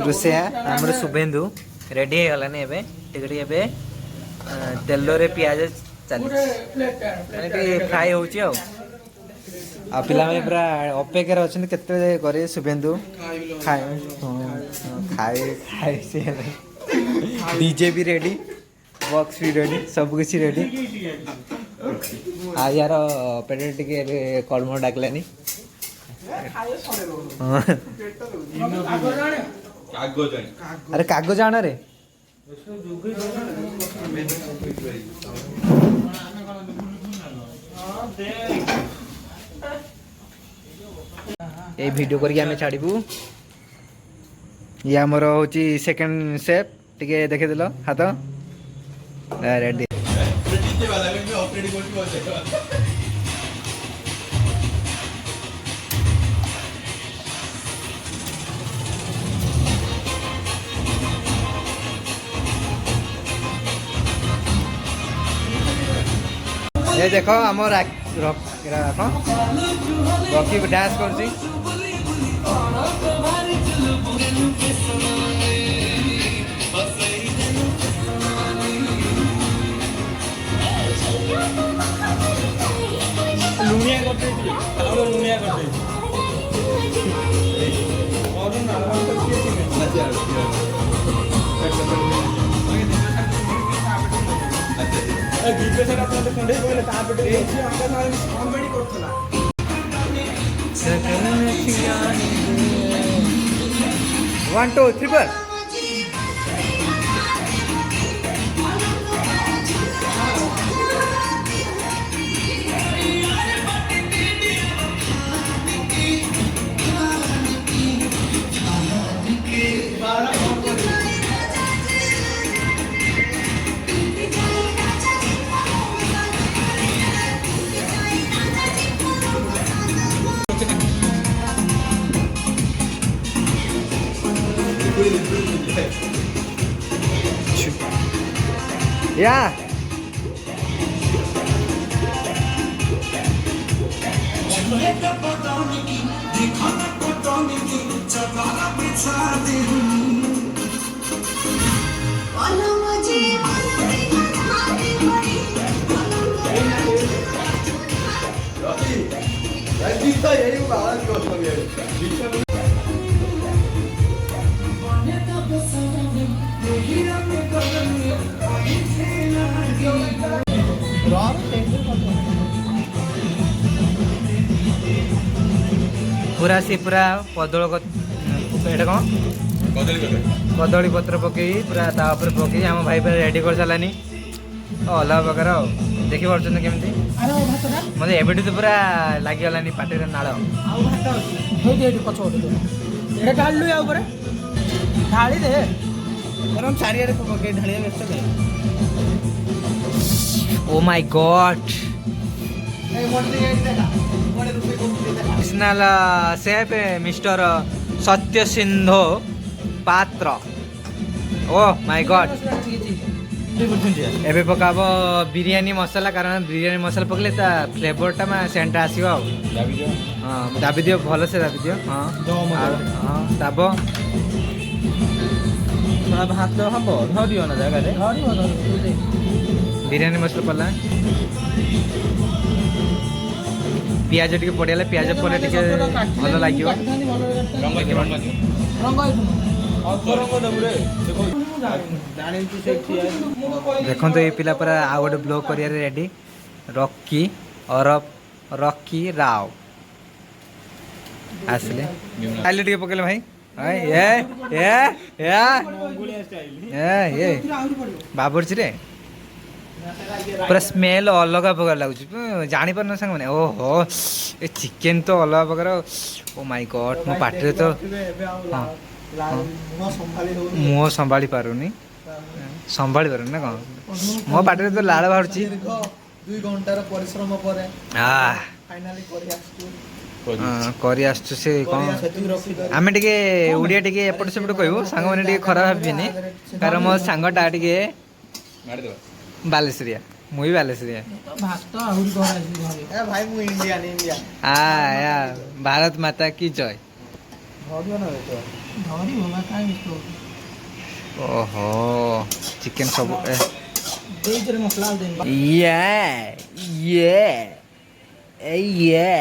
रोसैया आमर शुभेन्दु रेडी हो गलानी एबे टिके टिके एबे तेल रे पियाज चली फ्राई होची आ पिला में पूरा अपेक्षा अच्छे केते करे शुभेन्दु खाए खाए खाए से डीजे भी रेडी बॉक्स भी रेडी सब किसी रेडी आ यार पेटे टिके कलम डाकलानी अरे कागज आना रे ये वीडियो करके हमें छाड़बू ये आमर हूँ सेकेंड स्टेप टिके देखे दिल हाथ रेडी ये देखो आम रॉकी डांस कर वन टू ट्रिपल या पूरा से पूरा कदल कौन कदली पत्र पकई पूरा तापर पकई आम भाई पूरा रेडी कर सारानी अलग प्रकार देखी पार्टी केमती मतलब एबे तो पूरा लगिगलानी पार्टी नाड़ ढाली दे चारिया ढालिया ओ माय गॉड कृष्णाला सेफ मिस्टर सत्य सिंधु पात्र ओ माय गॉड एबे पकाब बिरयानी मसाला कारण बिरयानी मसाला पकले ता फ्लेवरटा में सेंट आसीबो हां दाबी दियो भलो से दाबी दियो हां दाब थोड़ा भात लो हबो धरियो ना जगह रे बिरयानी मसाला पला पियाज टिके पड़ेला पियाज पड़े टिके भलो लागियो देखो तो ये पिला पर आ गोटे ब्लॉग करिया रेडी रॉकी और रॉकी राव आसले आइले टिके पकेले भाई ये बाबुर्ची रे पूरा स्मेल अलग प्रकार लगुच जानी पार सांग मैंने ओहो ए चिकेन तो अलग प्रकार ओ माय गॉड मो पार्टी तो मुह संभाली पारुनी ना कौन मो पार्टी तो लाड़ बाहर 2 घंटार परिश्रम पर करी आसु से कौन आम टे ओडिया टे एपट सेपट कहूँ सांग मैंने खराब भाविनी कारण मो सांगटा टे बालेश्वरिया मुई ବାଲେଶ୍ୱରିଆ ତ ଭାତ ଆହୁରି କରାଇଛି ଘରେ। ଏ ଭାଇ ମୁଁ ଇଣ୍ଡିଆନ ଇଣ୍ଡିଆ ଆ ଭାରତ ମାତା की जय। ଧରିବ ନା ତ ଧରିବ ବା କାହିଁ ମିଛ ओहो चिकन सब ଦେଇଥିରେ ମସଲା ଆଉ ଦେନି। ये ये ये